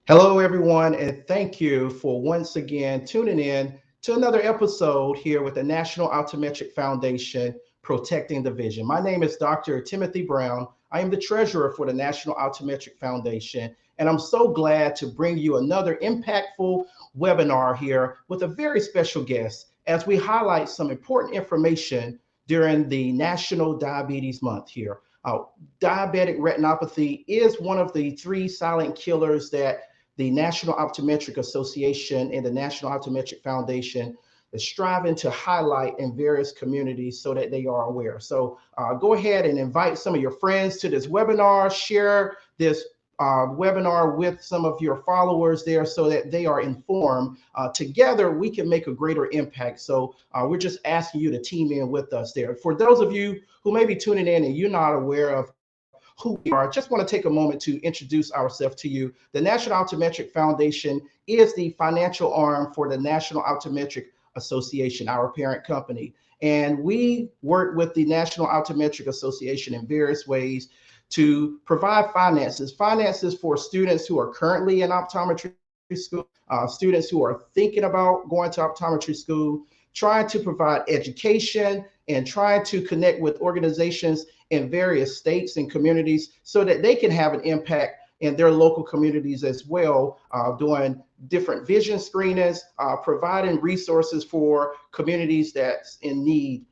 Hello, everyone, and thank you for once again tuning in to another episode here with the National Optometric Foundation Protecting the Vision. My name is Dr. Timothy Brown. I am the treasurer for the National Optometric Foundation, and I'm so glad to bring you another impactful webinar here with a very special guest as we highlight some important information during the National Diabetes Month here. Diabetic retinopathy is one of the three silent killers that the National Optometric Association and the National Optometric Foundation is striving to highlight in various communities so that they are aware. So go ahead and invite some of your friends to this webinar, share this webinar with some of your followers there so that they are informed. Together, we can make a greater impact. So we're just asking you to team in with us there. For those of you who may be tuning in and you're not aware of who we are, just want to take a moment to introduce ourselves to you. The National Optometric Foundation is the financial arm for the National Optometric Association, our parent company. And we work with the National Optometric Association in various ways to provide finances for students who are currently in optometry school, students who are thinking about going to optometry school, trying to provide education and trying to connect with organizations in various states and communities so that they can have an impact in their local communities as well, doing different vision screenings, providing resources for communities that's in need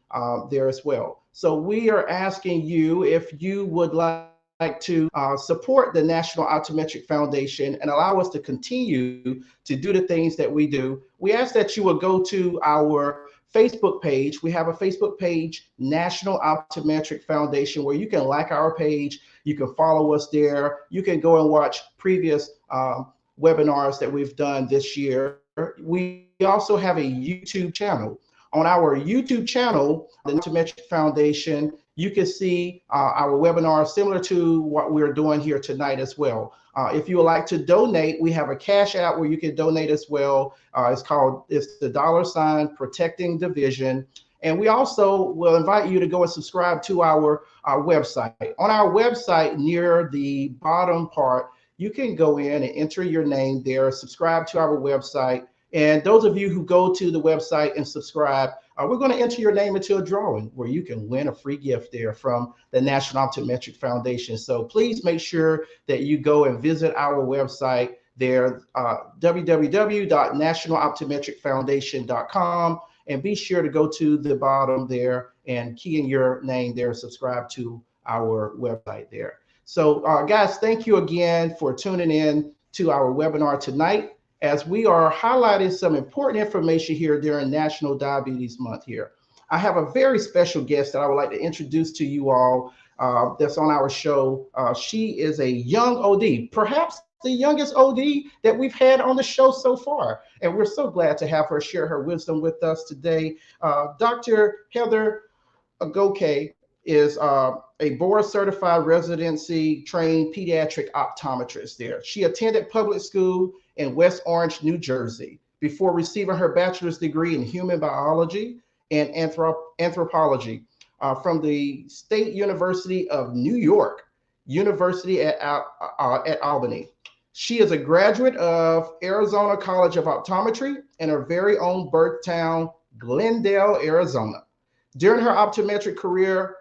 there as well. So we are asking you if you would like to support the National Optometric Foundation and allow us to continue to do the things that we do. We ask that you will go to our Facebook page. We have a Facebook page, National Optometric Foundation, where you can like our page, you can follow us there, you can go and watch previous webinars that we've done this year. We also have a YouTube channel. On our YouTube channel, the Optometric Foundation, you can see our webinars similar to what we're doing here tonight as well. If you would like to donate, we have a cash app where you can donate as well. It's the $ Protecting the Vision. And we also will invite you to go and subscribe to our website. On our website, near the bottom part, you can go in and enter your name there, subscribe to our website. And those of you who go to the website and subscribe, we're going to enter your name into a drawing where you can win a free gift there from the National Optometric Foundation. So please make sure that you go and visit our website there, www.nationaloptometricfoundation.com, and be sure to go to the bottom there and key in your name there, subscribe to our website there. So guys, thank you again for tuning in to our webinar tonight, as we are highlighting some important information here during National Diabetes Month here. I have a very special guest that I would like to introduce to you all that's on our show. She is a young OD, perhaps the youngest OD that we've had on the show so far. And we're so glad to have her share her wisdom with us today. Dr. Heather Agoke is a board certified residency trained pediatric optometrist there. She attended public school in West Orange, New Jersey, before receiving her bachelor's degree in human biology and anthropology from the State University of New York, University at Albany. She is a graduate of Arizona College of Optometry and her very own birth town, Glendale, Arizona. During her optometric career,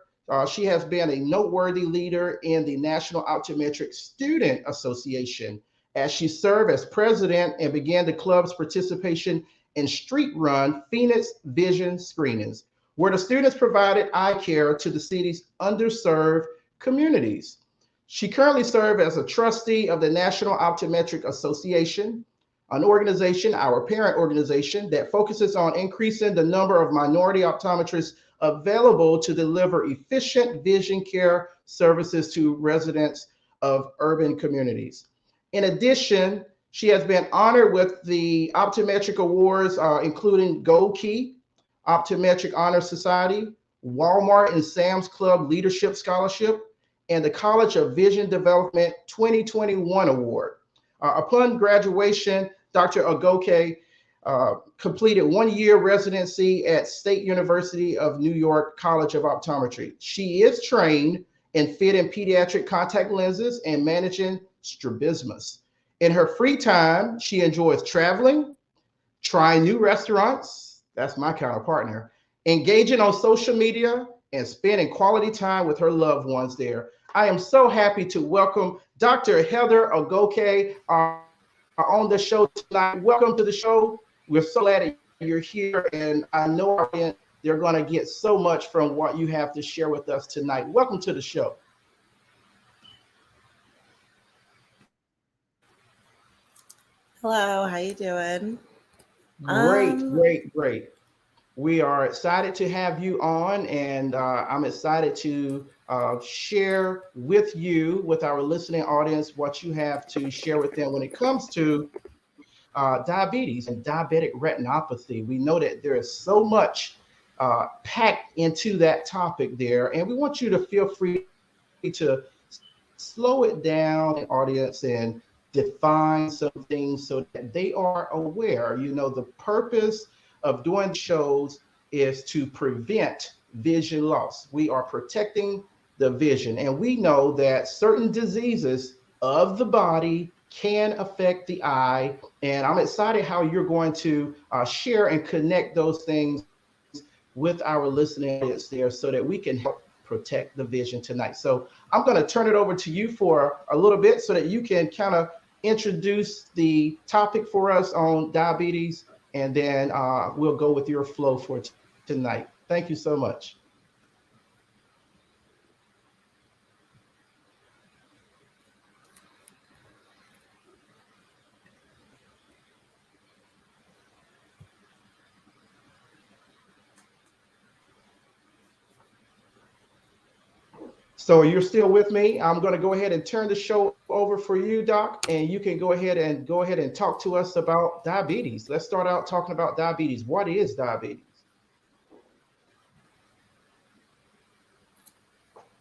she has been a noteworthy leader in the National Optometric Student Association, as she served as president and began the club's participation in street-run Phoenix Vision Screenings, where the students provided eye care to the city's underserved communities. She currently serves as a trustee of the National Optometric Association, an organization, our parent organization, that focuses on increasing the number of minority optometrists available to deliver efficient vision care services to residents of urban communities. In addition, she has been honored with the optometric awards, including Gold Key, Optometric Honor Society, Walmart and Sam's Club Leadership Scholarship, and the College of Vision Development 2021 Award. Upon graduation, Dr. Agoke completed 1-year residency at State University of New York College of Optometry. She is trained in fitting pediatric contact lenses and managing strabismus. In her free time, she enjoys traveling, trying new restaurants. That's my kind of partner. Engaging on social media and spending quality time with her loved ones there. I am so happy to welcome Dr. Heather Ogoke on the show tonight. Welcome to the show. We're so glad that you're here, and I know our audience, they're going to get so much from what you have to share with us tonight. Welcome to the show. Hello, how you doing? Great, Um, great, great. We are excited to have you on, and I'm excited to share with you, with our listening audience, what you have to share with them when it comes to diabetes and diabetic retinopathy. We know that there is so much packed into that topic there, and we want you to feel free to slow it down, audience, and define some things so that they are aware. You know, the purpose of doing these shows is to prevent vision loss. We are protecting the vision, and we know that certain diseases of the body can affect the eye. And I'm excited how you're going to share and connect those things with our listening audience there so that we can help protect the vision tonight. So I'm going to turn it over to you for a little bit so that you can kind of introduce the topic for us on diabetes, and then we'll go with your flow for tonight. Thank you so much. So you're still with me. I'm going to go ahead and turn the show over for you, Doc, and you can go ahead and talk to us about diabetes. Let's start out talking about diabetes. What is diabetes?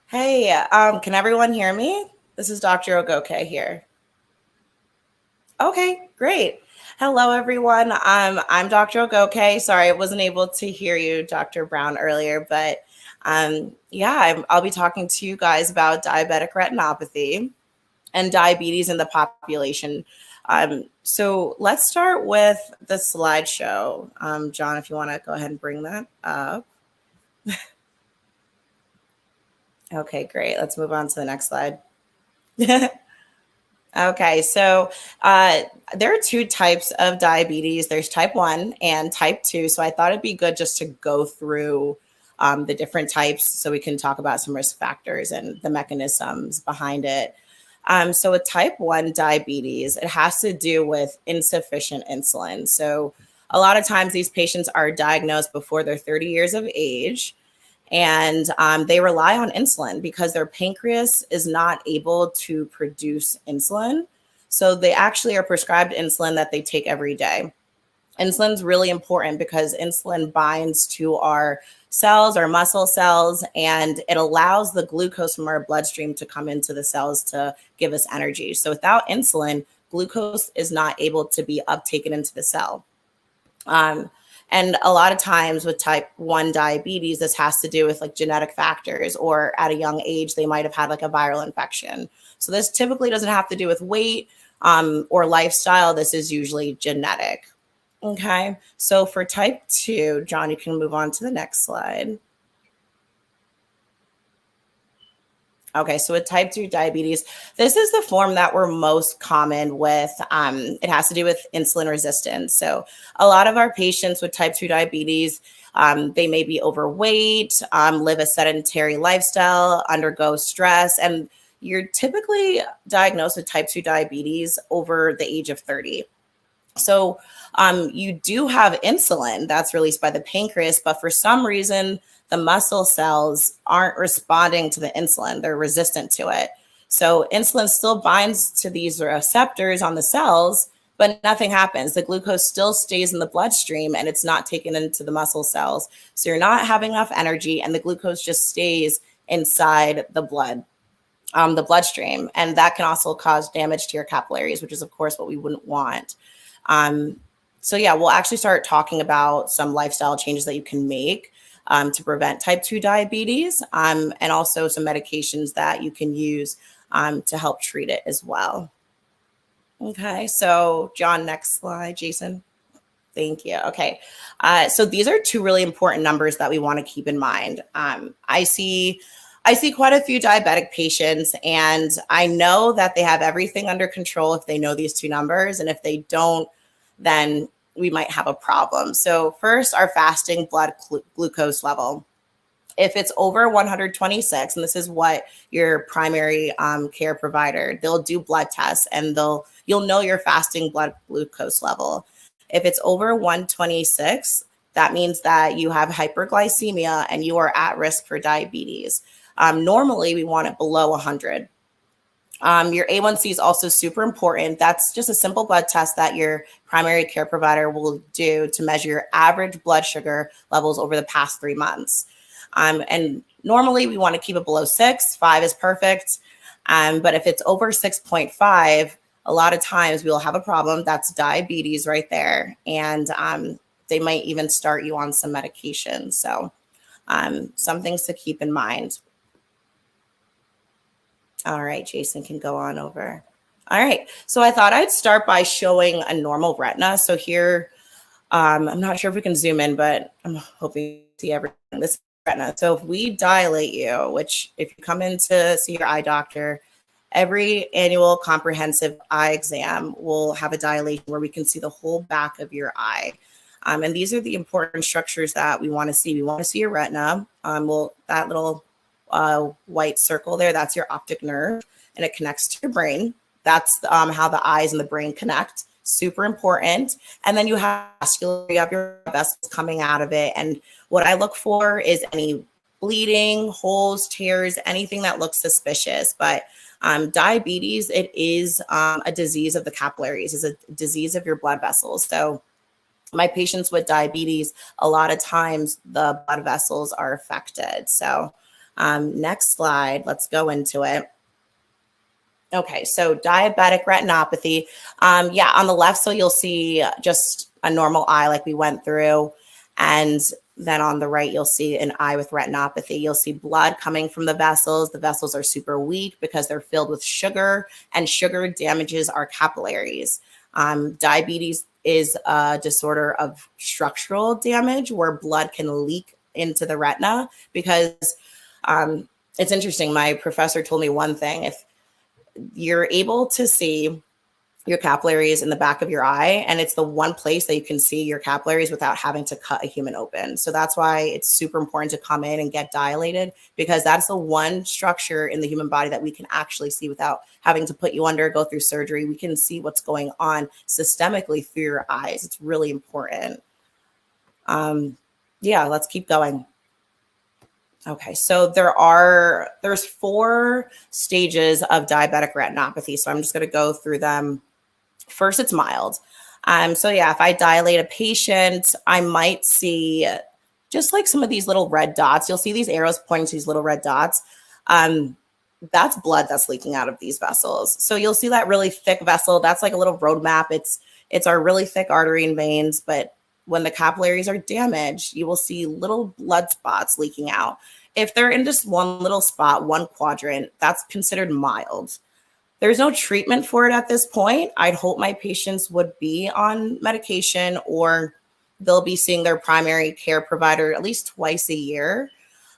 hey, can everyone hear me? This is Dr. Ogoke here. Okay, great. Hello, everyone. I'm Dr. Ogoke. Sorry, I wasn't able to hear you, Dr. Brown, earlier, but yeah, I'll be talking to you guys about diabetic retinopathy and diabetes in the population. So let's start with the slideshow. John, if you want to go ahead and bring that up. Okay, great. Let's move on to the next slide. Okay, so there are two types of diabetes. There's type 1 and type 2. So I thought it'd be good just to go through the different types so we can talk about some risk factors and the mechanisms behind it. So with type 1 diabetes, it has to do with insufficient insulin. So a lot of times these patients are diagnosed before they're 30 years of age, and they rely on insulin because their pancreas is not able to produce insulin. So they actually are prescribed insulin that they take every day. Insulin is really important because insulin binds to our cells, our muscle cells, and it allows the glucose from our bloodstream to come into the cells to give us energy. So without insulin, glucose is not able to be uptaken into the cell. Um, and a lot of times with type 1 diabetes, this has to do with like genetic factors, or at a young age, they might have had like a viral infection. So this typically doesn't have to do with weight or lifestyle. This is usually genetic. Okay. So for type 2, John, you can move on to the next slide. Okay, so with type 2 diabetes, this is the form that we're most common with. It has to do with insulin resistance. So a lot of our patients with type 2 diabetes, they may be overweight, live a sedentary lifestyle, undergo stress, and you're typically diagnosed with type 2 diabetes over the age of 30. So you do have insulin that's released by the pancreas, but for some reason, the muscle cells aren't responding to the insulin. They're resistant to it. So insulin still binds to these receptors on the cells, but nothing happens. The glucose still stays in the bloodstream and it's not taken into the muscle cells. So you're not having enough energy and the glucose just stays inside the bloodstream. And that can also cause damage to your capillaries, which is, of course, what we wouldn't want. So yeah, we'll actually start talking about some lifestyle changes that you can make to prevent type 2 diabetes, and also some medications that you can use to help treat it as well. Okay, so John, next slide, Jason. Thank you. Okay. So these are two really important numbers that we want to keep in mind. I see quite a few diabetic patients, and I know that they have everything under control if they know these two numbers. And if they don't, then we might have a problem. So first, our fasting blood glucose level. If it's over 126, and this is what your primary care provider, they'll do blood tests and you'll know your fasting blood glucose level. If it's over 126, that means that you have hyperglycemia and you are at risk for diabetes. Normally, we want it below 100. Your A1C is also super important. That's just a simple blood test that your primary care provider will do to measure your average blood sugar levels over the past 3 months. And normally we want to keep it below 6. 5 is perfect. But if it's over 6.5, a lot of times we'll have a problem. That's diabetes right there. And they might even start you on some medication. So some things to keep in mind. All right, Jason can go on over. All right, so I thought I'd start by showing a normal retina. So here, I'm not sure if we can zoom in, but I'm hoping to see everything. This retina. So if we dilate you, which if you come in to see your eye doctor, every annual comprehensive eye exam will have a dilation where we can see the whole back of your eye. And these are the important structures that we want to see. We want to see your retina. That little white circle there, that's your optic nerve, and it connects to your brain. That's how the eyes and the brain connect. Super important. And then you have your vessels coming out of it. And what I look for is any bleeding, holes, tears, anything that looks suspicious. But diabetes, it is a disease of the capillaries. It's a disease of your blood vessels. So my patients with diabetes, a lot of times the blood vessels are affected. So next slide, let's go into it. Okay, so diabetic retinopathy. Yeah, on the left, so you'll see just a normal eye like we went through. And then on the right, you'll see an eye with retinopathy. You'll see blood coming from the vessels. The vessels are super weak because they're filled with sugar, and sugar damages our capillaries. Diabetes is a disorder of structural damage where blood can leak into the retina because it's interesting. My professor told me one thing. If you're able to see your capillaries in the back of your eye, and it's the one place that you can see your capillaries without having to cut a human open. So that's why it's super important to come in and get dilated, because that's the one structure in the human body that we can actually see without having to put you under, go through surgery. We can see what's going on systemically through your eyes. It's really important. Yeah, let's keep going. Okay, so there's 4 stages of diabetic retinopathy. So I'm just going to go through them. First, it's mild. So yeah, if I dilate a patient, I might see just like some of these little red dots. You'll see these arrows pointing to these little red dots. That's blood that's leaking out of these vessels. So you'll see that really thick vessel. That's like a little roadmap. It's our really thick artery and veins, but when the capillaries are damaged, you will see little blood spots leaking out. If they're in just one little spot, one quadrant, that's considered mild. There's no treatment for it at this point. I'd hope my patients would be on medication, or they'll be seeing their primary care provider at least twice a year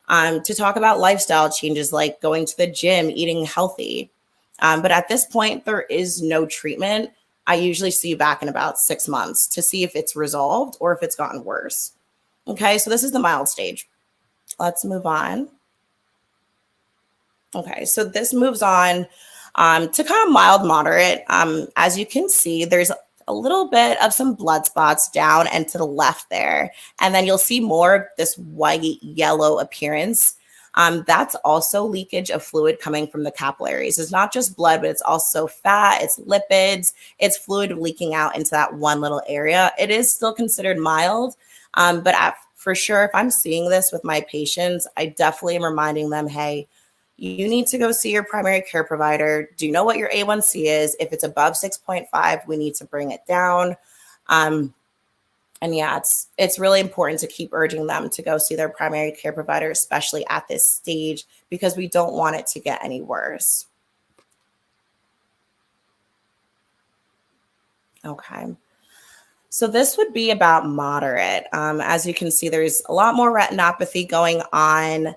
to talk about lifestyle changes like going to the gym, eating healthy. But at this point, there is no treatment. I usually see you back in about 6 months to see if it's resolved or if it's gotten worse. Okay, so this is the mild stage. Let's move on. Okay, so this moves on to kind of mild moderate. As you can see, there's a little bit of some blood spots down and to the left there. And then you'll see more of this white yellow appearance. That's also leakage of fluid coming from the capillaries. It's not just blood, but it's also fat, it's lipids, it's fluid leaking out into that one little area. It is still considered mild, but for sure, if I'm seeing this with my patients, I definitely am reminding them, hey, you need to go see your primary care provider. Do you know what your A1C is? If it's above 6.5, we need to bring it down. And yeah, it's really important to keep urging them to go see their primary care provider, especially at this stage, because we don't want it to get any worse. Okay. So this would be about moderate. As you can see, there's a lot more retinopathy going on.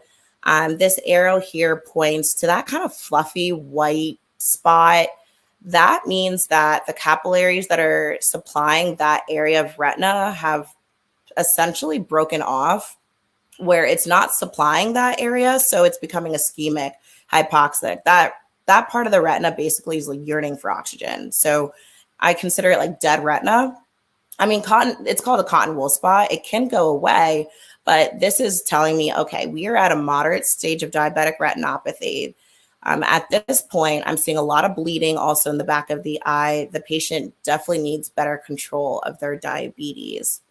This arrow here points to that kind of fluffy white spot. That means that the capillaries that are supplying that area of retina have essentially broken off, where it's not supplying that area, so it's becoming ischemic, hypoxic. That part of the retina basically is like yearning for oxygen. So I consider it like dead retina. I mean, it's called a cotton wool spot. It can go away, but this is telling me, okay, we are at a moderate stage of diabetic retinopathy. At this point, I'm seeing a lot of bleeding also in the back of the eye. The patient definitely needs better control of their diabetes.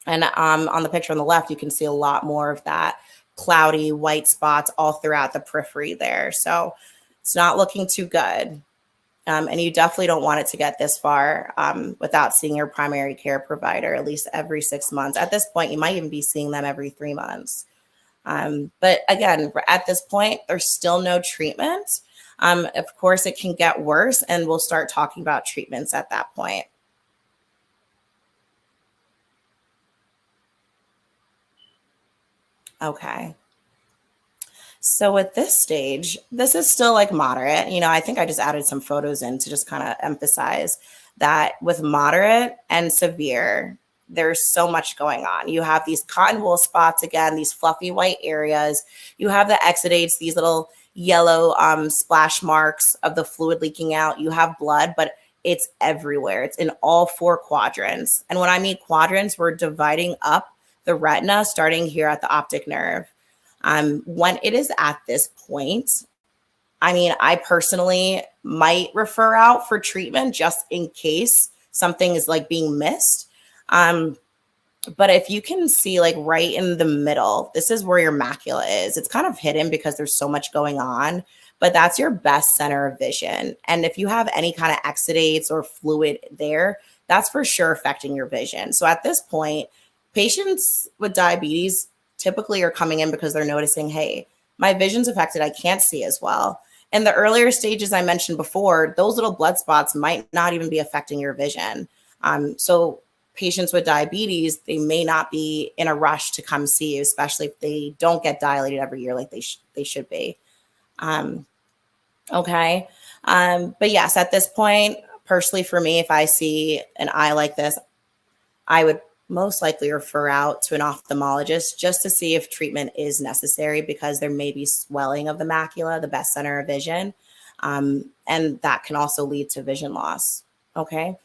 And on the picture on the left, you can see a lot more of that cloudy white spots all throughout the periphery there. So it's not looking too good. And you definitely don't want it to get this far without seeing your primary care provider at least every 6 months. At this point, you might even be seeing them every 3 months. But again, at this point, there's still no treatment. Of course, it can get worse, and we'll start talking about treatments at that point. Okay. So at this stage, this is still like moderate. I think I just added some photos in to just kind of emphasize that with moderate and severe, there's so much going on. You have these cotton wool spots again, these fluffy white areas. You have the exudates, these little yellow splash marks of the fluid leaking out. You have blood, but it's everywhere. It's in all four quadrants. And when I mean quadrants, we're dividing up the retina starting here at the optic nerve. When it is at this point, I mean, I personally might refer out for treatment just in case something is like being missed. But if you can see like right in the middle, this is where your macula is. It's kind of hidden because there's so much going on, but that's your best center of vision. And if you have any kind of exudates or fluid there, that's for sure affecting your vision. So at this point, patients with diabetes typically are coming in because they're noticing, hey, my vision's affected. I can't see as well. In the earlier stages I mentioned before, those little blood spots might not even be affecting your vision. So patients with diabetes, they may not be in a rush to come see you, especially if they don't get dilated every year like they should be. Okay. But yes, at this point, personally for me, if I see an eye like this, I would most likely refer out to an ophthalmologist just to see if treatment is necessary, because there may be swelling of the macula, the best center of vision. And that can also lead to vision loss. Okay.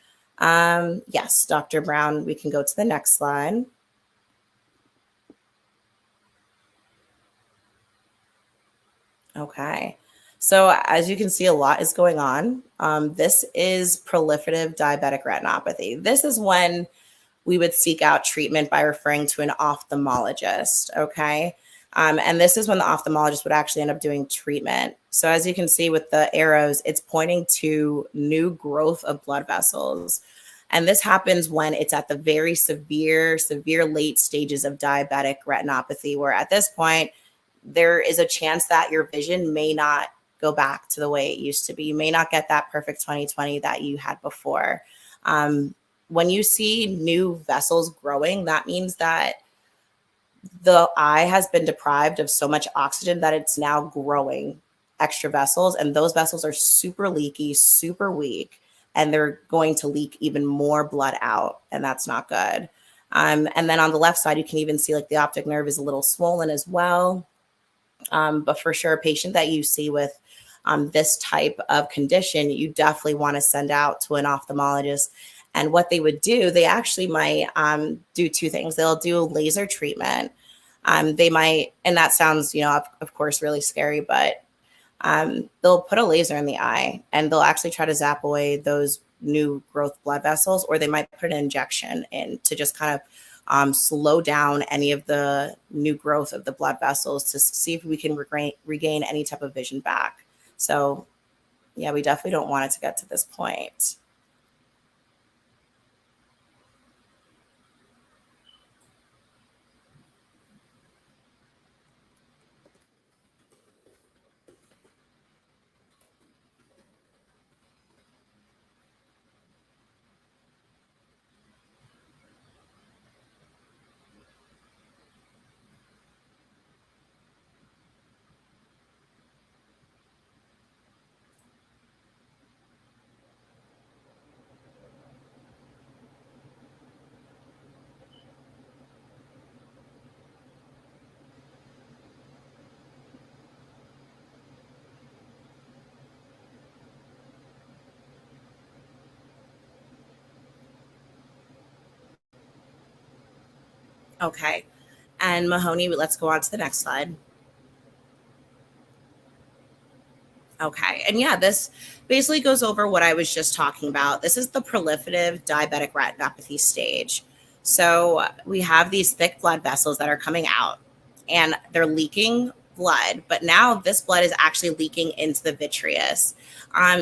Yes, Dr. Brown, we can go to the next slide. Okay. So as you can see, a lot is going on. This is proliferative diabetic retinopathy. This is when we would seek out treatment by referring to an ophthalmologist. Okay. And this is when the ophthalmologist would actually end up doing treatment. So as you can see with the arrows, it's pointing to new growth of blood vessels. And this happens when it's at the very severe late stages of diabetic retinopathy, where at this point, there is a chance that your vision may not go back to the way it used to be. You may not get that perfect 20/20 that you had before. When you see new vessels growing, that means that the eye has been deprived of so much oxygen that it's now growing extra vessels. And those vessels are super leaky, super weak, and they're going to leak even more blood out. And that's not good. And then on the left side, you can even see like the optic nerve is a little swollen as well. But for sure, a patient that you see with this type of condition, you definitely want to send out to an ophthalmologist. And what they would do, they actually might do two things. They'll do laser treatment. They might, and that sounds, of course, really scary, but they'll put a laser in the eye and they'll actually try to zap away those new growth blood vessels, or they might put an injection in to just kind of slow down any of the new growth of the blood vessels to see if we can regain any type of vision back. So yeah, we definitely don't want it to get to this point. Okay. And Mahoney, let's go on to the next slide. Okay. And yeah, this basically goes over what I was just talking about. This is the proliferative diabetic retinopathy stage. So we have these thick blood vessels that are coming out and they're leaking blood, but now this blood is actually leaking into the vitreous.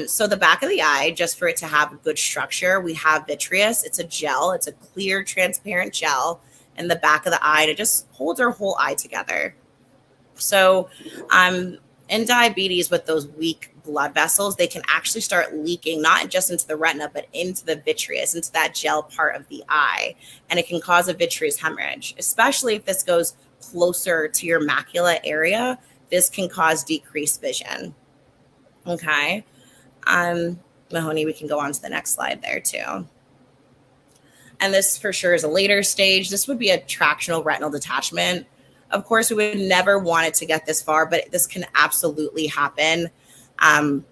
So the back of the eye, just for it to have a good structure, we have vitreous. It's a gel, it's a clear, transparent gel in the back of the eye, and it just holds our whole eye together. So, in diabetes, with those weak blood vessels, they can actually start leaking not just into the retina, but into the vitreous, into that gel part of the eye. And it can cause a vitreous hemorrhage, especially if this goes closer to your macula area. This can cause decreased vision. Okay. Mahoney, we can go on to the next slide there too. And this for sure is a later stage. This would be a tractional retinal detachment. Of course, we would never want it to get this far, but this can absolutely happen. I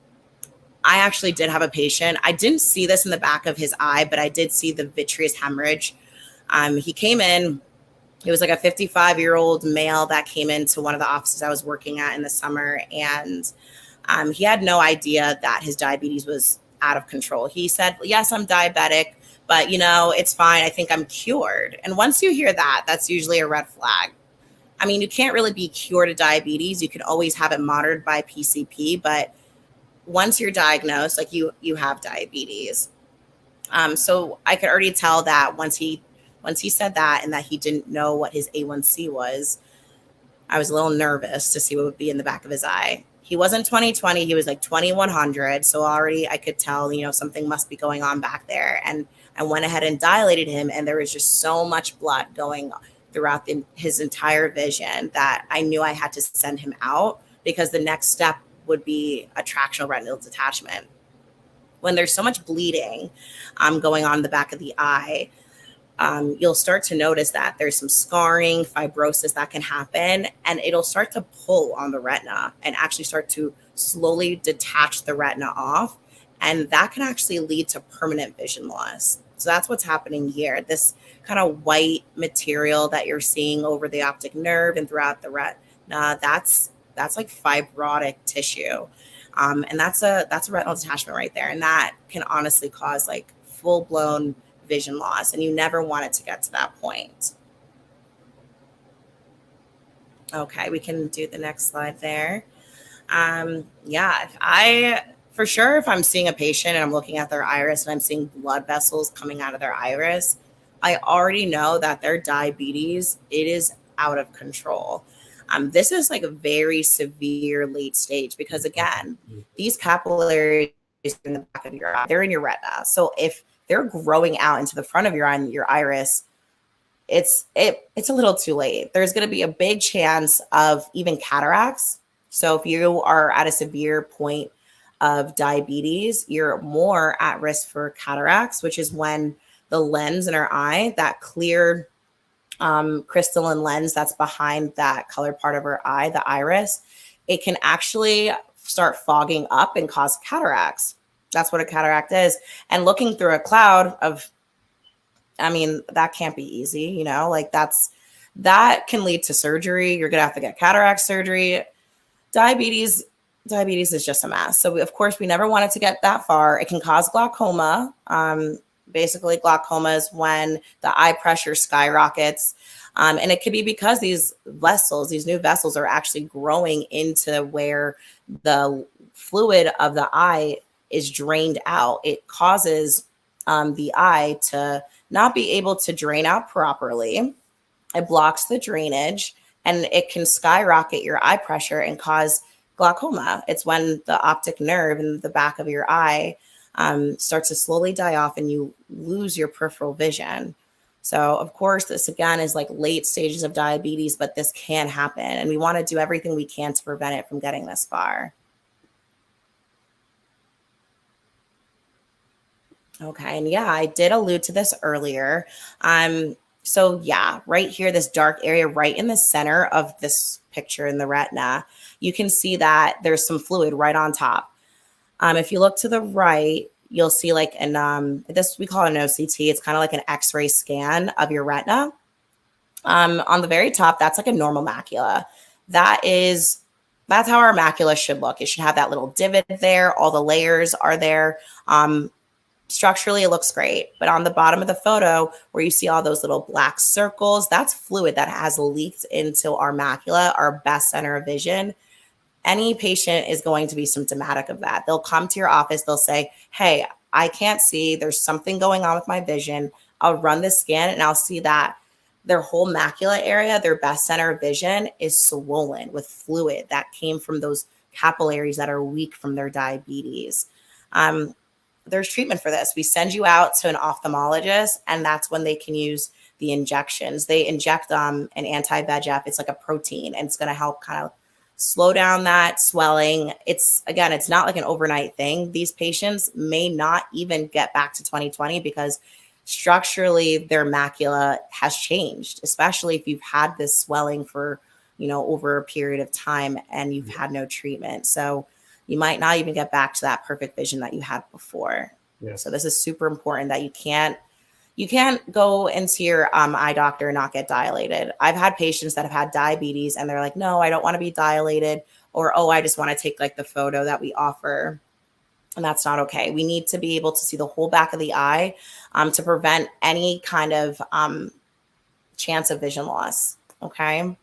actually did have a patient. I didn't see this in the back of his eye, but I did see the vitreous hemorrhage. He came in. He was like a 55-year-old male that came into one of the offices I was working at in the summer, and he had no idea that his diabetes was out of control. He said, "Yes, I'm diabetic, but it's fine. I think I'm cured." And once you hear that, that's usually a red flag. I mean, you can't really be cured of diabetes. You can always have it monitored by PCP, but once you're diagnosed, like you have diabetes. So I could already tell that once he said that and that he didn't know what his A1C was, I was a little nervous to see what would be in the back of his eye. He wasn't 20/20, he was like 2100. So already I could tell, something must be going on back there. And I went ahead and dilated him, and there was just so much blood going throughout his entire vision that I knew I had to send him out, because the next step would be a tractional retinal detachment. When there's so much bleeding going on in the back of the eye, you'll start to notice that there's some scarring, fibrosis that can happen, and it'll start to pull on the retina and actually start to slowly detach the retina off. And that can actually lead to permanent vision loss. So that's what's happening here. This kind of white material that you're seeing over the optic nerve and throughout the retina, that's like fibrotic tissue. And that's a retinal detachment right there. And that can honestly cause like full-blown vision loss, and you never want it to get to that point. Okay, we can do the next slide there. If I'm seeing a patient and I'm looking at their iris and I'm seeing blood vessels coming out of their iris, I already know that their diabetes, it is out of control. This is like a very severe late stage, because again, these capillaries in the back of your eye, they're in your retina. So if they're growing out into the front of your eye and your iris, it's a little too late. There's going to be a big chance of even cataracts. So if you are at a severe point of diabetes, you're more at risk for cataracts, which is when the lens in our eye, that clear crystalline lens that's behind that colored part of our eye, the iris, it can actually start fogging up and cause cataracts. That's what a cataract is. And looking through a cloud of, that can't be easy, like that can lead to surgery. You're going to have to get cataract surgery. Diabetes is just a mess. So of course we never want it to get that far. It can cause glaucoma. Basically glaucoma is when the eye pressure skyrockets. And it could be because these new vessels are actually growing into where the fluid of the eye is drained out. It causes the eye to not be able to drain out properly. It blocks the drainage, and it can skyrocket your eye pressure and cause glaucoma. It's when the optic nerve in the back of your eye starts to slowly die off and you lose your peripheral vision. So of course, this again is like late stages of diabetes, but this can happen, and we want to do everything we can to prevent it from getting this far. Okay, and yeah, I did allude to this earlier. So yeah, right here, this dark area right in the center of this picture in the retina, you can see that there's some fluid right on top. If you look to the right, you'll see like this we call it an OCT. It's kind of like an X-ray scan of your retina. On the very top, that's like a normal macula. That's how our macula should look. It should have that little divot there. All the layers are there. Structurally, it looks great. But on the bottom of the photo, where you see all those little black circles, that's fluid that has leaked into our macula, our best center of vision. Any patient is going to be symptomatic of that. They'll come to your office, they'll say, hey, I can't see. There's something going on with my vision. I'll run the scan and I'll see that their whole macula area, their best center of vision, is swollen with fluid that came from those capillaries that are weak from their diabetes. There's treatment for this. We send you out to an ophthalmologist, and that's when they can use the injections. They inject an anti-VEGF. It's like a protein, and it's going to help kind of slow down that swelling. It's not like an overnight thing. These patients may not even get back to 20/20 because structurally their macula has changed, especially if you've had this swelling for, over a period of time and you've had no treatment. So you might not even get back to that perfect vision that you had before. Yes. So this is super important that you can't go into your eye doctor and not get dilated. I've had patients that have had diabetes and they're like, no, I don't want to be dilated, or, oh, I just want to take like the photo that we offer. And that's not okay. We need to be able to see the whole back of the eye to prevent any kind of chance of vision loss. Okay.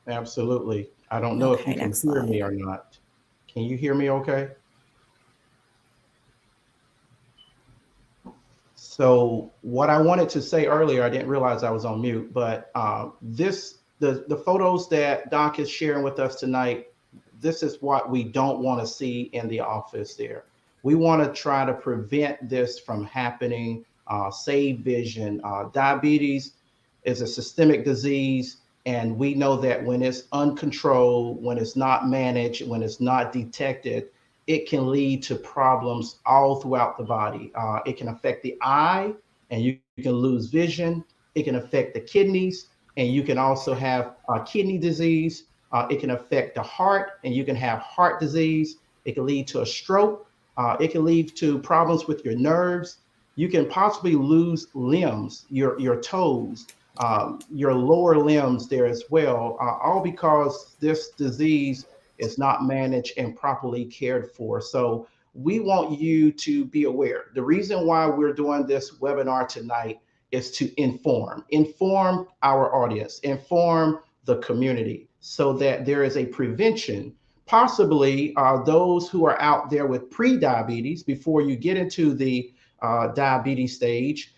Absolutely. I don't know if you can hear me or not. Can you hear me okay? So what I wanted to say earlier, I didn't realize I was on mute, but the photos that Doc is sharing with us tonight, this is what we don't want to see in the office there. We want to try to prevent this from happening, save vision. Diabetes is a systemic disease, and we know that when it's uncontrolled, when it's not managed, when it's not detected, it can lead to problems all throughout the body. It can affect the eye, and you can lose vision. It can affect the kidneys, and you can also have kidney disease. It can affect the heart, and you can have heart disease. It can lead to a stroke. It can lead to problems with your nerves. You can possibly lose limbs, your toes, your lower limbs there as well, all because this disease is not managed and properly cared for. So we want you to be aware. The reason why we're doing this webinar tonight is to inform our audience, inform the community, so that there is a prevention. Possibly those who are out there with pre-diabetes, before you get into the diabetes stage,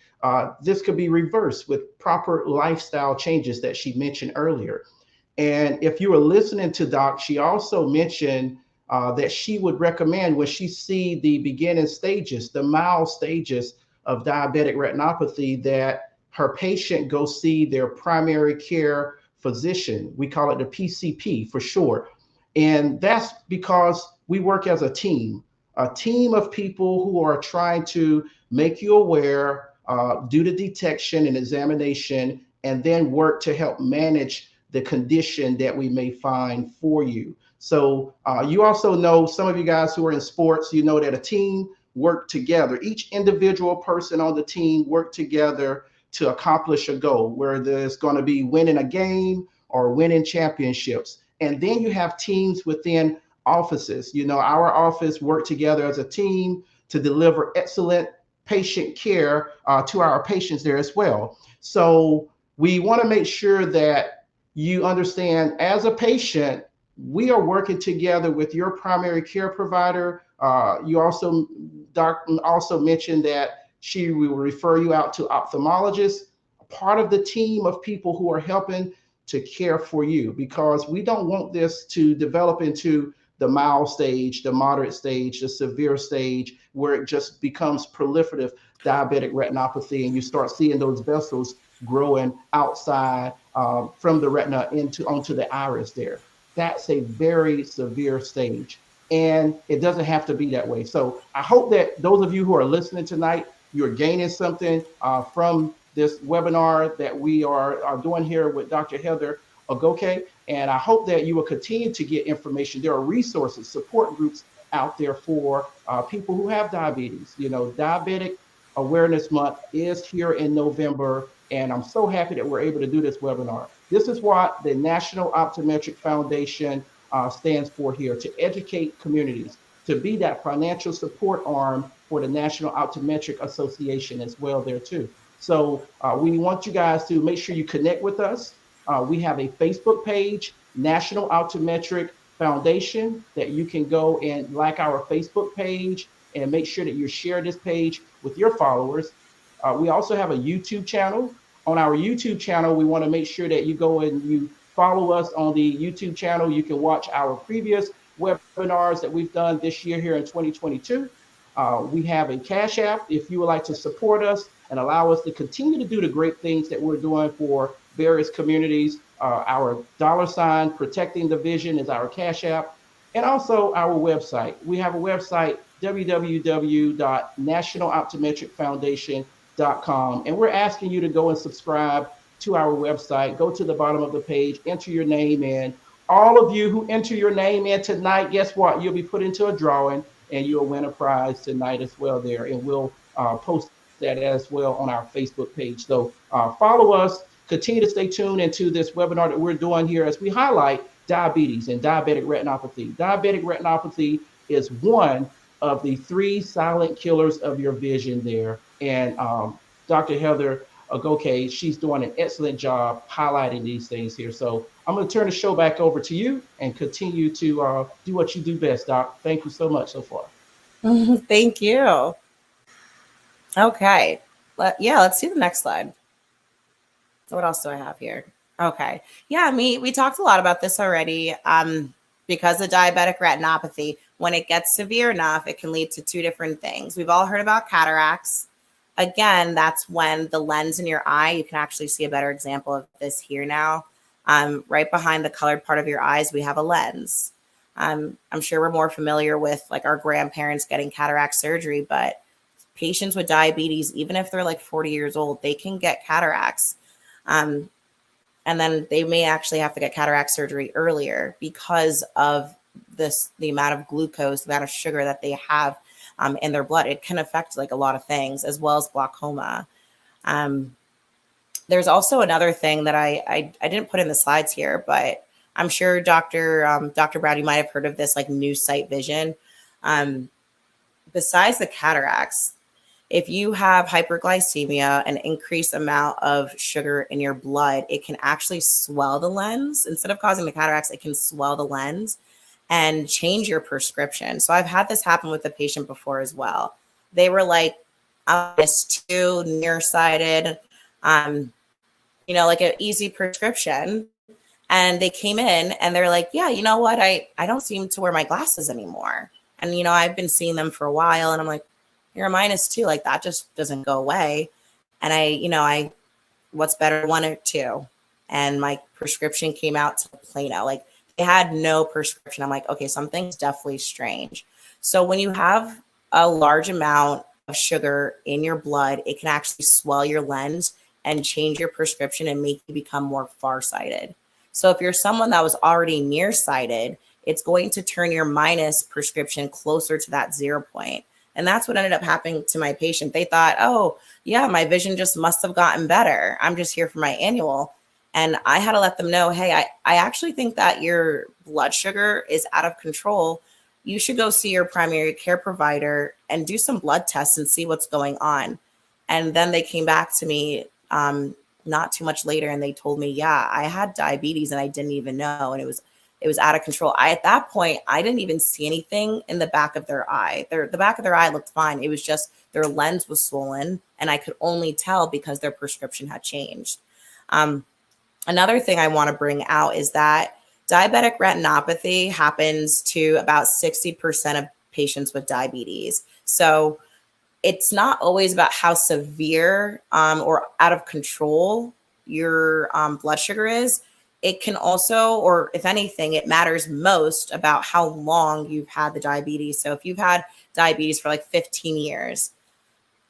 this could be reversed with proper lifestyle changes that she mentioned earlier. And if you were listening to Doc, she also mentioned that she would recommend, when she see the beginning stages, the mild stages of diabetic retinopathy, that her patient go see their primary care physician. We call it the PCP for short. And that's because we work as a team of people who are trying to make you aware, do the detection and examination, and then work to help manage the condition that we may find for you. So you also know, some of you guys who are in sports, you know that a team work together. Each individual person on the team work together to accomplish a goal, whether it's going to be winning a game or winning championships. And then you have teams within offices. Our office work together as a team to deliver excellent patient care to our patients there as well. So we want to make sure that you understand, as a patient, we are working together with your primary care provider. Doc also mentioned that she will refer you out to ophthalmologists, part of the team of people who are helping to care for you, because we don't want this to develop into the mild stage, the moderate stage, the severe stage, where it just becomes proliferative diabetic retinopathy, and you start seeing those vessels growing outside from the retina onto the iris there. That's a very severe stage, and it doesn't have to be that way. So I hope that those of you who are listening tonight, you're gaining something from this webinar that we are doing here with Dr. Heather Ogoke, and I hope that you will continue to get information. There are resources, support groups out there for people who have diabetes. Diabetic Awareness Month is here in November, and I'm so happy that we're able to do this webinar. This is what the National Optometric Foundation stands for here, to educate communities, to be that financial support arm for the National Optometric Association as well there too. So we want you guys to make sure you connect with us. We have a Facebook page, National Optometric Foundation, that you can go and like our Facebook page and make sure that you share this page with your followers. We also have a YouTube channel. On our YouTube channel, we want to make sure that you go and you follow us on the YouTube channel. You can watch our previous webinars that we've done this year here in 2022. We have a Cash App if you would like to support us and allow us to continue to do the great things that we're doing for various communities. Our $ Protecting the Vision is our Cash App. And also our website. We have a website, www.nationaloptometricfoundation.com. And we're asking you to go and subscribe to our website. Go to the bottom of the page, enter your name in. All of you who enter your name in tonight, guess what? You'll be put into a drawing and you'll win a prize tonight as well there. And we'll post that as well on our Facebook page. So follow us. Continue to stay tuned into this webinar that we're doing here as we highlight diabetes and diabetic retinopathy. Diabetic retinopathy is one of the 3 silent killers of your vision there. And Dr. Heather Agoke, she's doing an excellent job highlighting these things here. So I'm going to turn the show back over to you and continue to do what you do best, Doc. Thank you so much so far. Thank you. Okay. Let's see the next slide. What else do I have here? Okay. Yeah, we talked a lot about this already. Because of diabetic retinopathy, when it gets severe enough, it can lead to 2 different things. We've all heard about cataracts. Again, that's when the lens in your eye, you can actually see a better example of this here now. Right behind the colored part of your eyes, we have a lens. I'm sure we're more familiar with like our grandparents getting cataract surgery, but patients with diabetes, even if they're like 40 years old, they can get cataracts. And then they may actually have to get cataract surgery earlier because of the amount of glucose, the amount of sugar that they have in their blood. It can affect like a lot of things, as well as glaucoma. There's also another thing that I didn't put in the slides here, but I'm sure Dr. Brown, you might have heard of this, like new sight vision. Besides the cataracts, if you have hyperglycemia, an increased amount of sugar in your blood, it can actually swell the lens. Instead of causing the cataracts, it can swell the lens and change your prescription. So I've had this happen with a patient before as well. They were like, I'm too nearsighted, like an easy prescription. And they came in and they're like, yeah, you know what? I don't seem to wear my glasses anymore. And, I've been seeing them for a while. And I'm like, you're a -2. Like that just doesn't go away. And I what's better, 1 or 2? And my prescription came out to Plano. Like they had no prescription. I'm like, okay, something's definitely strange. So when you have a large amount of sugar in your blood, it can actually swell your lens and change your prescription and make you become more farsighted. So if you're someone that was already nearsighted, it's going to turn your minus prescription closer to that 0 point. And that's what ended up happening to my patient. They thought, oh, yeah, my vision just must have gotten better. I'm just here for my annual. And I had to let them know, hey, I actually think that your blood sugar is out of control. You should go see your primary care provider and do some blood tests and see what's going on. And then they came back to me not too much later and they told me, yeah, I had diabetes and I didn't even know. And it was out of control. At that point, I didn't even see anything in the back of their eye. The back of their eye looked fine. It was just their lens was swollen, and I could only tell because their prescription had changed. Another thing I want to bring out is that diabetic retinopathy happens to about 60% of patients with diabetes. So it's not always about how severe or out of control your blood sugar is. It can also, or if anything, it matters most about how long you've had the diabetes. So if you've had diabetes for like 15 years,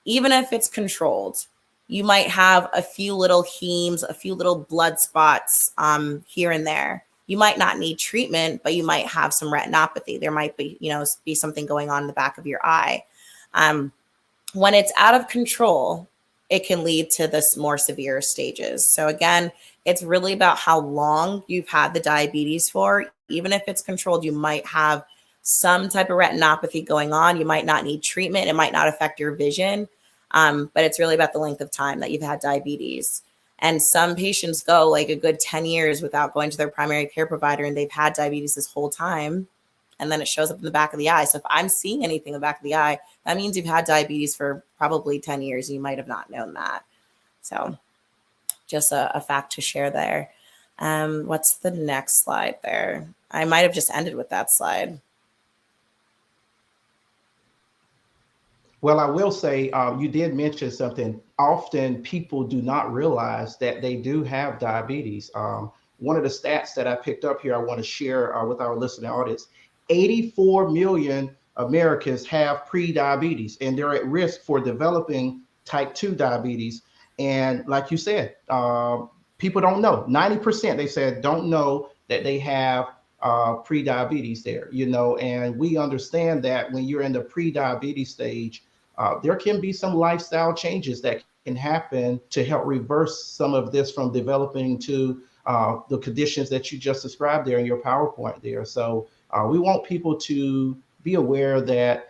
even if it's controlled, you might have a few little hemes, a few little blood spots here and there. You might not need treatment, but you might have some retinopathy. There might be, be something going on in the back of your eye. when it's out of control, it can lead to this more severe stages. So again, it's really about how long you've had the diabetes for. Even if it's controlled, you might have some type of retinopathy going on. You might not need treatment. It might not affect your vision. But it's really about the length of time that you've had diabetes. And some patients go like a good 10 years without going to their primary care provider, and they've had diabetes this whole time. And then it shows up in the back of the eye. So if I'm seeing anything in the back of the eye, that means you've had diabetes for probably 10 years. And you might have not known that. So just a fact to share there. What's the next slide there? I might have just ended with that slide. Well, I will say you did mention something. Often people do not realize that they do have diabetes. One of the stats that I picked up here, I want to share with our listening audience: 84 million Americans have pre-diabetes, and they're at risk for developing type 2 diabetes. And like you said, people don't know. 90%, they said, don't know that they have pre-diabetes there, and we understand that when you're in the pre-diabetes stage, there can be some lifestyle changes that can happen to help reverse some of this from developing to the conditions that you just described there in your PowerPoint there. So we want people to be aware that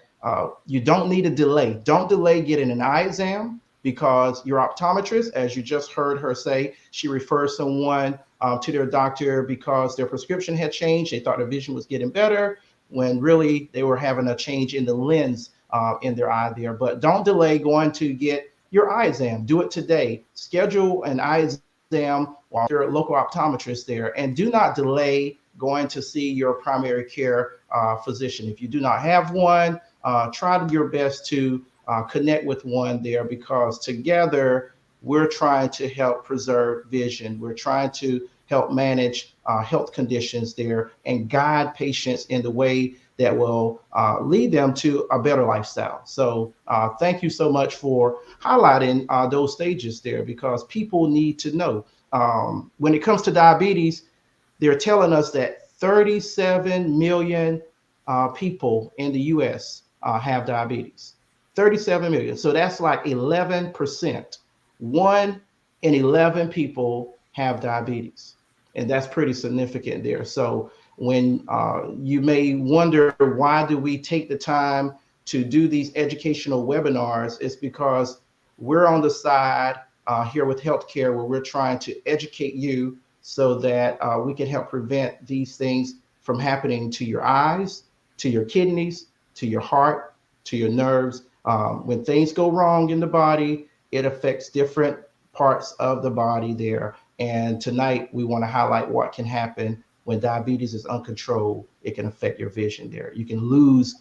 you don't need to delay. Don't delay getting an eye exam, because your optometrist, as you just heard her say, she refers someone to their doctor because their prescription had changed. They thought their vision was getting better when really they were having a change in the lens in their eye there. But don't delay going to get your eye exam. Do it today. Schedule an eye exam while your local optometrist there, and do not delay going to see your primary care physician. If you do not have one, try your best to connect with one there, because together we're trying to help preserve vision. We're trying to help manage health conditions there and guide patients in the way that will lead them to a better lifestyle. So thank you so much for highlighting those stages there, because people need to know. When it comes to diabetes, they're telling us that 37 million people in the US have diabetes. 37 million. So that's like 11%. 1 in 11 people have diabetes. And that's pretty significant there. So when you may wonder, why do we take the time to do these educational webinars? It's because we're on the side here with healthcare where we're trying to educate you so that we can help prevent these things from happening to your eyes, to your kidneys, to your heart, to your nerves. When things go wrong in the body, it affects different parts of the body there. And tonight we want to highlight what can happen when diabetes is uncontrolled. It can affect your vision there. You can lose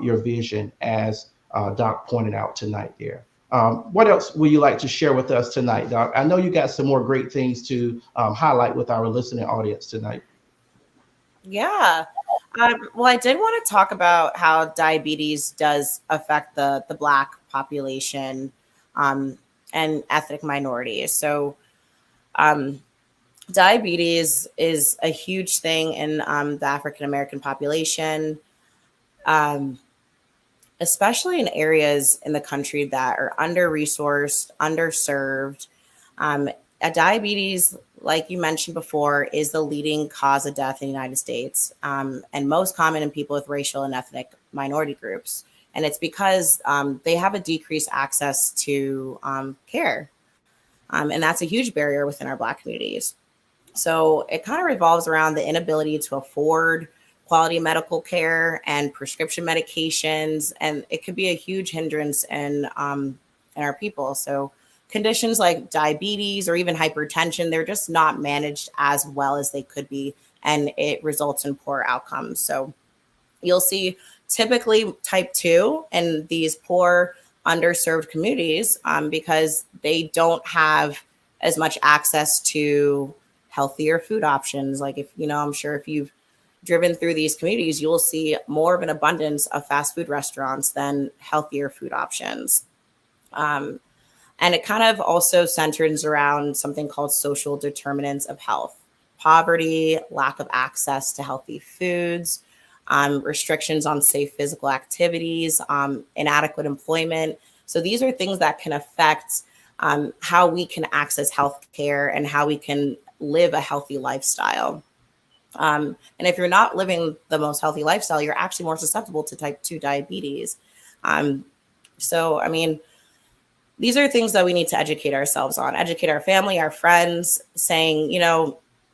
your vision, as Doc pointed out tonight there. What else would you like to share with us tonight, Doc? I know you got some more great things to highlight with our listening audience tonight. Yeah. Well, I did want to talk about how diabetes does affect the Black population and ethnic minorities. So diabetes is a huge thing in the African American population, um, especially in areas in the country that are under-resourced, underserved. Um, Diabetes, like you mentioned before, is the leading cause of death in the United States, and most common in people with racial and ethnic minority groups. And it's because they have a decreased access to care. And that's a huge barrier within our Black communities. So it kind of revolves around the inability to afford quality medical care and prescription medications. And it could be a huge hindrance in our people. So conditions like diabetes or even hypertension, they're just not managed as well as they could be. And it results in poor outcomes. So you'll see typically type 2 in these poor, underserved communities because they don't have as much access to healthier food options. Like, if I'm sure if you've driven through these communities, you'll see more of an abundance of fast food restaurants than healthier food options. Um, and it kind of also centers around something called social determinants of health: poverty, lack of access to healthy foods, restrictions on safe physical activities, inadequate employment. So these are things that can affect how we can access healthcare and how we can live a healthy lifestyle. And if you're not living the most healthy lifestyle, you're actually more susceptible to type 2 diabetes. Um, so, I mean, these are things that we need to educate ourselves on, educate our family, our friends, saying,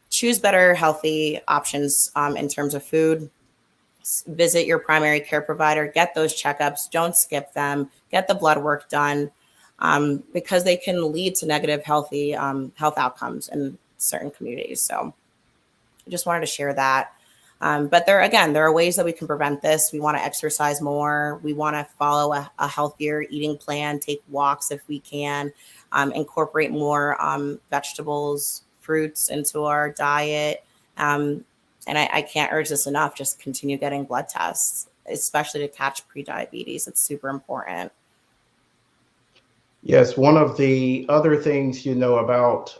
choose better healthy options in terms of food. Visit your primary care provider, get those checkups, don't skip them, get the blood work done, because they can lead to negative health outcomes in certain communities. So I just wanted to share that. But there are ways that we can prevent this. We want to exercise more. We want to follow a healthier eating plan, take walks if we can, incorporate more vegetables, fruits into our diet. And I can't urge this enough. Just continue getting blood tests, especially to catch prediabetes. It's super important. Yes, one of the other things about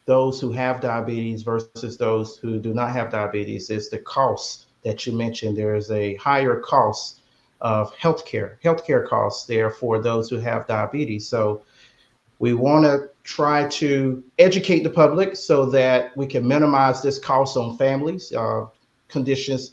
those who have diabetes versus those who do not have diabetes is the cost that you mentioned. There is a higher cost of healthcare costs there for those who have diabetes. So we want to try to educate the public so that we can minimize this cost on families. Conditions,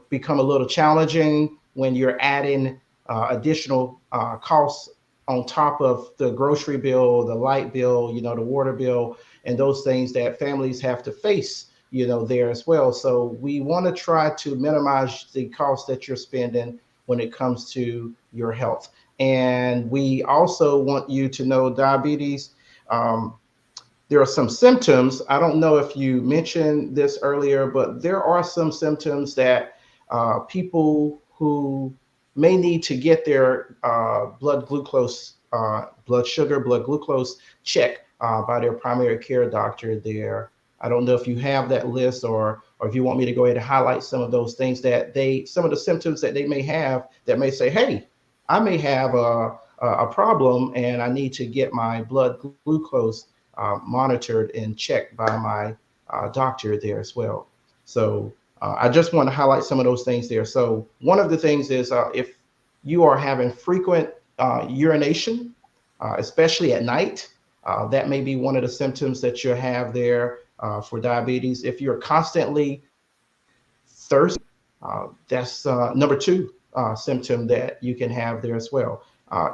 become a little challenging when you're adding additional costs on top of the grocery bill, the light bill, the water bill, and those things that families have to face, there as well. So we want to try to minimize the cost that you're spending when it comes to your health. And we also want you to know diabetes. There are some symptoms. I don't know if you mentioned this earlier, but there are some symptoms that people who may need to get their blood sugar, blood glucose checked by their primary care doctor there. I don't know if you have that list or if you want me to go ahead and highlight some of those things some of the symptoms that they may have that may say, hey, I may have a problem and I need to get my blood glucose monitored and checked by my doctor there as well. So I just want to highlight some of those things there. So one of the things is if you are having frequent urination, especially at night, that may be one of the symptoms that you have there for diabetes. If you're constantly thirsty, that's number two symptom that you can have there as well.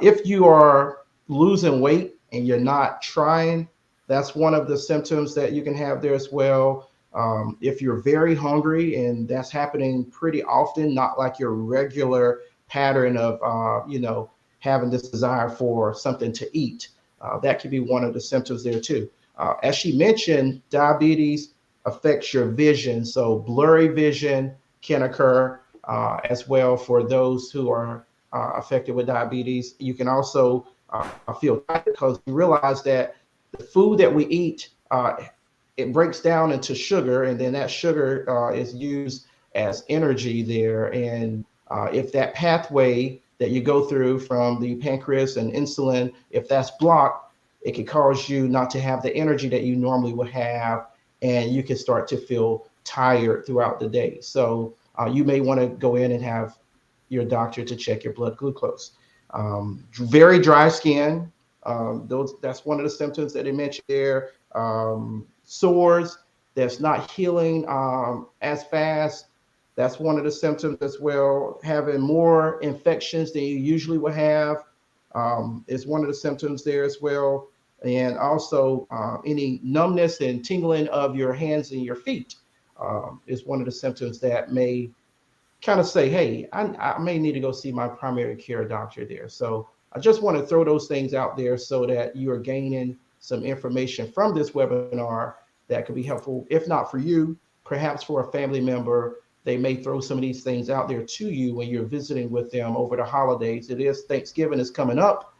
If you are losing weight and you're not trying, that's one of the symptoms that you can have there as well. If you're very hungry and that's happening pretty often, not like your regular pattern of, having this desire for something to eat, that could be one of the symptoms there too. As she mentioned, diabetes affects your vision. So blurry vision can occur as well for those who are affected with diabetes. You can also feel tired because you realize that the food that we eat, it breaks down into sugar, and then that sugar is used as energy there. And if that pathway that you go through from the pancreas and insulin, if that's blocked, it can cause you not to have the energy that you normally would have, and you can start to feel tired throughout the day. So you may want to go in and have your doctor to check your blood glucose. Very dry skin. That's one of the symptoms that they mentioned there. Sores that's not healing as fast. That's one of the symptoms as well. Having more infections than you usually would have is one of the symptoms there as well. And also any numbness and tingling of your hands and your feet is one of the symptoms that may kind of say, hey, I may need to go see my primary care doctor there. So I just want to throw those things out there so that you are gaining some information from this webinar that could be helpful. If not for you, perhaps for a family member, they may throw some of these things out there to you when you're visiting with them over the holidays. Thanksgiving is coming up.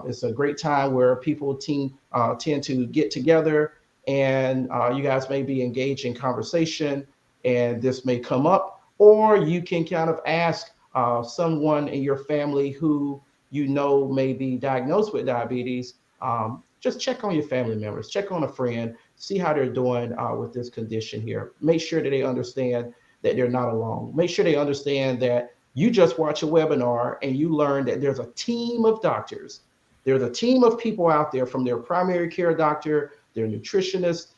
It's a great time where people tend to get together, and you guys may be engaged in conversation, and this may come up, or you can kind of ask someone in your family who may be diagnosed with diabetes. Just check on your family members, check on a friend, see how they're doing with this condition here. Make sure that they understand that they're not alone. Make sure they understand that You just watch a webinar and you learn that there's a team of doctors. There's a team of people out there, from their primary care doctor, their nutritionist,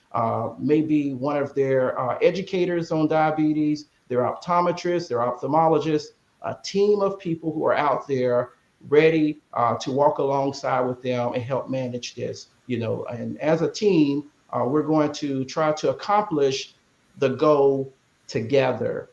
maybe one of their educators on diabetes, their optometrists, their ophthalmologists, a team of people who are out there ready to walk alongside with them and help manage this. And as a team, we're going to try to accomplish the goal together.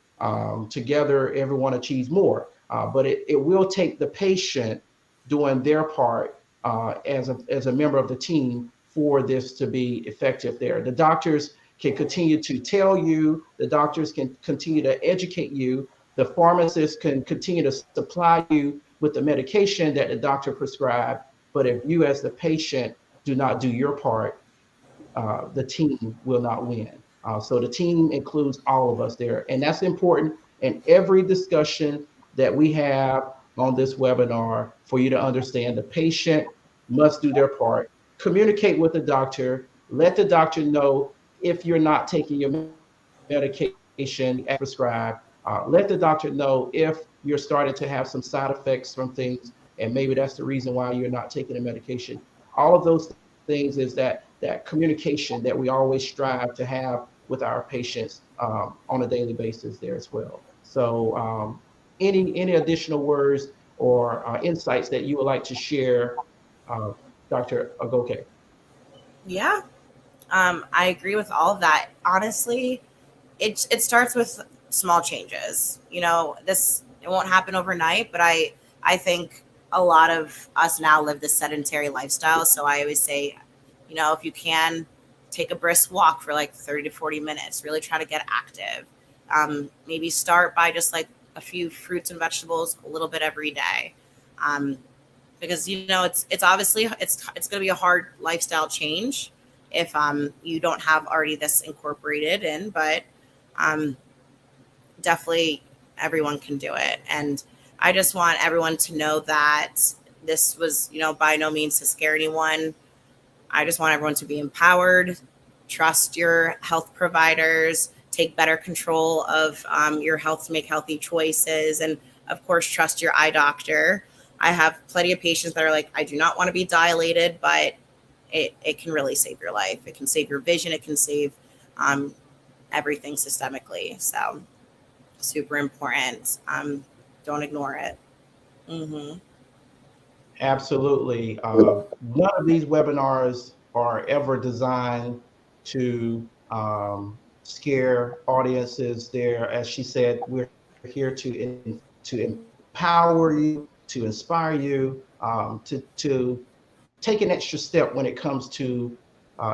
Together, everyone achieves more. But it will take the patient doing their part as a member of the team for this to be effective there. The doctors can continue to tell you, the doctors can continue to educate you, the pharmacist can continue to supply you with the medication that the doctor prescribed. But if you, as the patient, do not do your part, the team will not win. So the team includes all of us there. And that's important in every discussion that we have on this webinar, for you to understand the patient must do their part. Communicate with the doctor. Let the doctor know if you're not taking your medication as prescribed. Let the doctor know if you're starting to have some side effects from things, and maybe that's the reason why you're not taking the medication. All of those things is that communication that we always strive to have with our patients on a daily basis there as well. So any additional words or insights that you would like to share, Dr. Agoke? Yeah, I agree with all of that. Honestly, it starts with small changes. This, it won't happen overnight, but I think a lot of us now live this sedentary lifestyle. So I always say, if you can, take a brisk walk for like 30 to 40 minutes, really try to get active. Maybe start by just like a few fruits and vegetables, a little bit every day. Because it's obviously it's going to be a hard lifestyle change if you don't have already this incorporated in, but definitely everyone can do it. And I just want everyone to know that this was, by no means to scare anyone. I just want everyone to be empowered, trust your health providers, take better control of your health to make healthy choices, and of course, trust your eye doctor. I have plenty of patients that are like, I do not want to be dilated, but it can really save your life. It can save your vision. It can save everything systemically. So super important. Don't ignore it. Mm-hmm. Absolutely. None of these webinars are ever designed to scare audiences there. As she said, we're here to empower you, to inspire you, to take an extra step when it comes to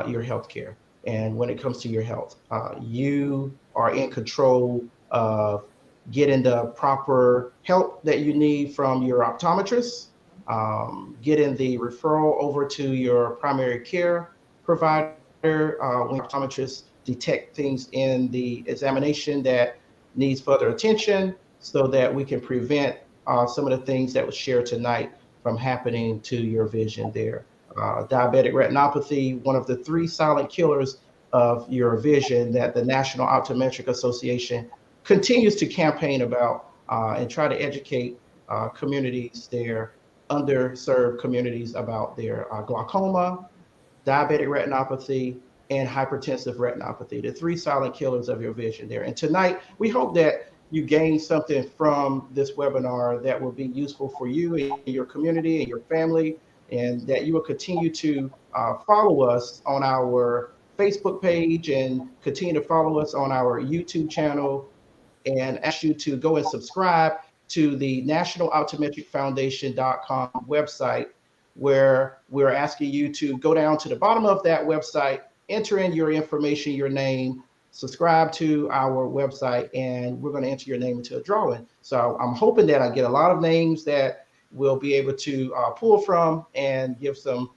your healthcare and when it comes to your health. You are in control of getting the proper help that you need from your optometrist, getting the referral over to your primary care provider when optometrists detect things in the examination that needs further attention, so that we can prevent some of the things that was shared tonight from happening to your vision there. Diabetic retinopathy, one of the three silent killers of your vision that the National Optometric Association continues to campaign about and try to educate communities there, underserved communities, about their glaucoma, diabetic retinopathy, and hypertensive retinopathy, the three silent killers of your vision there. And tonight, we hope that you gain something from this webinar that will be useful for you and your community and your family, and that you will continue to follow us on our Facebook page and continue to follow us on our YouTube channel, and ask you to go and subscribe to the National Optometric Foundation.com website, where we're asking you to go down to the bottom of that website, enter in your information, your name, subscribe to our website, and we're going to enter your name into a drawing. So I'm hoping that I get a lot of names that we'll be able to pull from and give some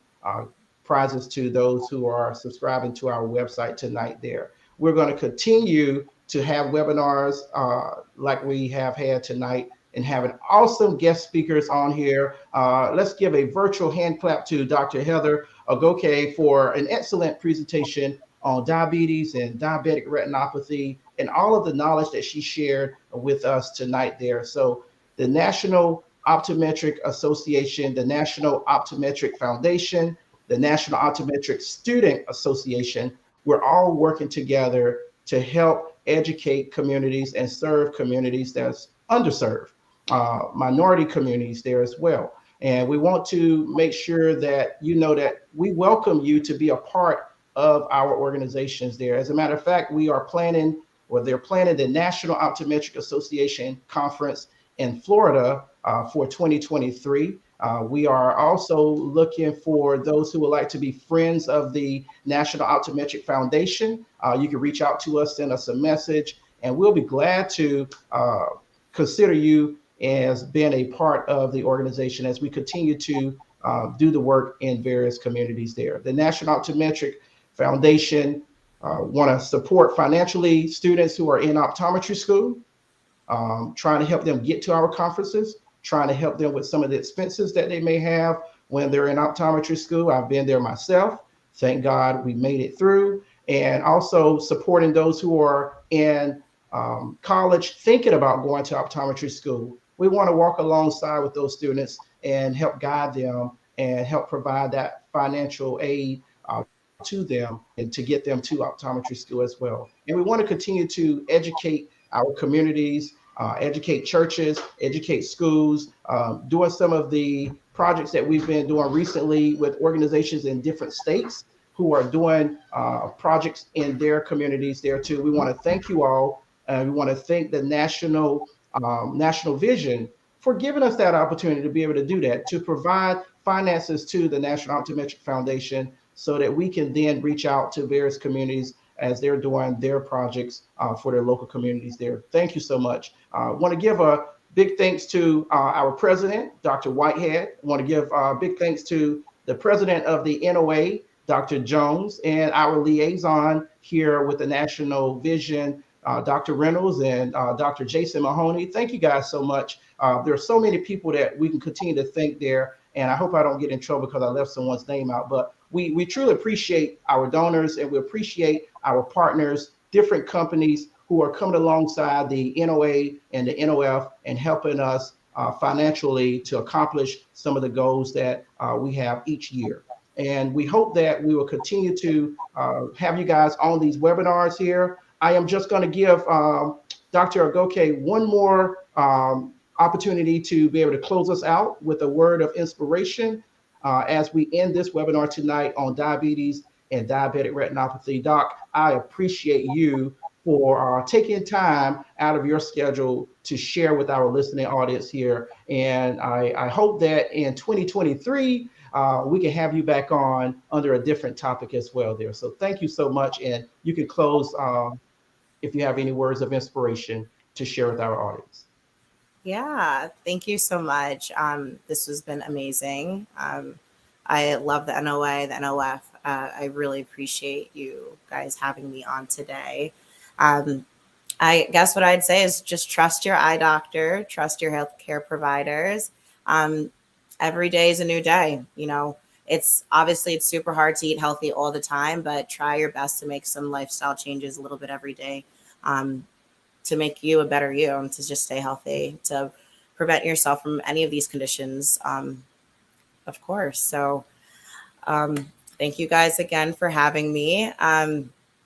prizes to those who are subscribing to our website tonight there. We're going to continue to have webinars like we have had tonight, and having awesome guest speakers on here. Let's give a virtual hand clap to Dr. Heather Agoke for an excellent presentation on diabetes and diabetic retinopathy and all of the knowledge that she shared with us tonight there. So the National Optometric Association, the National Optometric Foundation, the National Optometric Student Association, we're all working together to help educate communities and serve communities that's underserved, minority communities there as well. And we want to make sure that you know that we welcome you to be a part of our organizations there. As a matter of fact, we are planning, or they're planning, the National Optometric Association Conference in Florida for 2023. We are also looking for those who would like to be friends of the National Optometric Foundation. You can reach out to us, send us a message, and we'll be glad to consider you as being a part of the organization as we continue to do the work in various communities there. The National Optometric Foundation want to support financially students who are in optometry school, trying to help them get to our conferences, trying to help them with some of the expenses that they may have when they're in optometry school. I've been there myself. Thank God we made it through. And also supporting those who are in college thinking about going to optometry school. We want to walk alongside with those students and help guide them and help provide that financial aid to them and to get them to optometry school as well. And we want to continue to educate our communities, educate churches, educate schools, doing some of the projects that we've been doing recently with organizations in different states who are doing projects in their communities there too. We want to thank you all. And we want to thank the National Vision for giving us that opportunity to be able to do that, to provide finances to the National Optometric Foundation so that we can then reach out to various communities as they're doing their projects for their local communities there. Thank you so much. I want to give a big thanks to our president, Dr. Whitehead. I want to give big thanks to the president of the NOA, Dr. Jones, and our liaison here with the National Vision, Dr. Reynolds and Dr. Jason Mahoney. Thank you guys so much. There are so many people that we can continue to thank there, and I hope I don't get in trouble because I left someone's name out, but we truly appreciate our donors and we appreciate our partners, different companies who are coming alongside the NOA and the NOF and helping us financially to accomplish some of the goals that we have each year. And we hope that we will continue to have you guys on these webinars here. I am just going to give Dr. Agoke one more opportunity to be able to close us out with a word of inspiration as we end this webinar tonight on diabetes and diabetic retinopathy. Doc, I appreciate you for taking time out of your schedule to share with our listening audience here. And I hope that in 2023, we can have you back on under a different topic as well there. So thank you so much. And you can close if you have any words of inspiration to share with our audience. Yeah, thank you so much. This has been amazing. I love the NOA, the NOF. I really appreciate you guys having me on today. I guess what I'd say is just trust your eye doctor, trust your healthcare providers. Every day is a new day. You know, it's super hard to eat healthy all the time, but try your best to make some lifestyle changes a little bit every day to make you a better you and to just stay healthy, to prevent yourself from any of these conditions, of course. So thank you guys again for having me.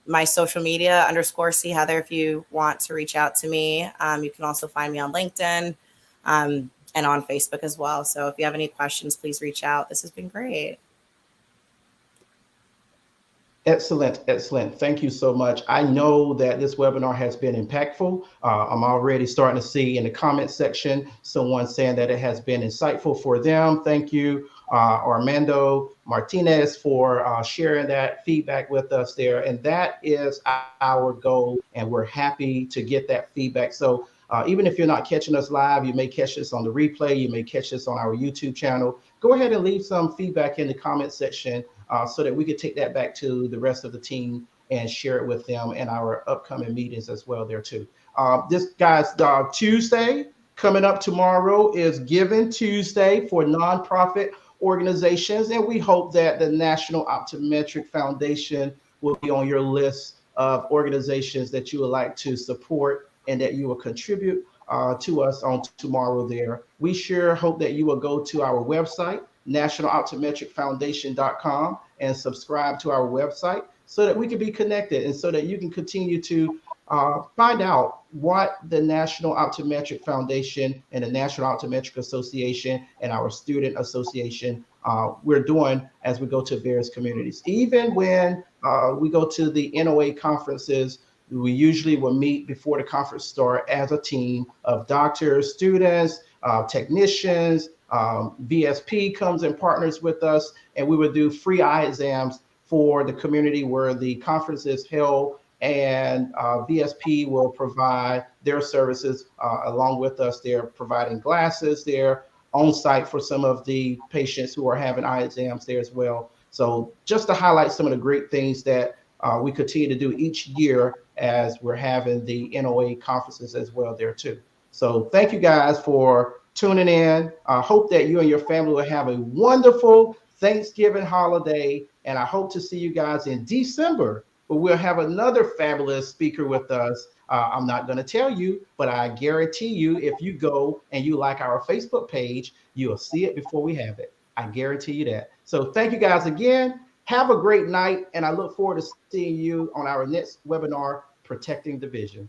My social media _C Heather, if you want to reach out to me. You can also find me on LinkedIn and on Facebook as well. So if you have any questions, please reach out. This has been great. Excellent, excellent. Thank you so much. I know that this webinar has been impactful. I'm already starting to see in the comment section someone saying that it has been insightful for them. Thank you, Armando Martinez, for sharing that feedback with us there. And that is our goal, and we're happy to get that feedback. So even if you're not catching us live, you may catch this on the replay, you may catch this on our YouTube channel. Go ahead and leave some feedback in the comment section so that we could take that back to the rest of the team and share it with them in our upcoming meetings as well there too. This guy's Tuesday coming up tomorrow is Giving Tuesday for nonprofit organizations, and we hope that the National Optometric Foundation will be on your list of organizations that you would like to support and that you will contribute to us on tomorrow there. We sure hope that you will go to our website, nationaloptometricfoundation.com, and subscribe to our website so that we can be connected and so that you can continue to find out what the National Optometric Foundation and the National Optometric Association and our student association we're doing as we go to various communities. Even when we go to the NOA conferences, we usually will meet before the conference start as a team of doctors, students, technicians. VSP comes and partners with us, and we would do free eye exams for the community where the conference is held, and VSP will provide their services along with us. They're providing glasses there on site for some of the patients who are having eye exams there as well. So just to highlight some of the great things that we continue to do each year as we're having the NOA conferences as well there too. So thank you guys for tuning in. I hope that you and your family will have a wonderful Thanksgiving holiday, and I hope to see you guys in December, where we'll have another fabulous speaker with us. I'm not going to tell you, but I guarantee you, if you go and you like our Facebook page, you'll see it before we have it. I guarantee you that. So thank you guys again. Have a great night, and I look forward to seeing you on our next webinar, Protecting the Vision.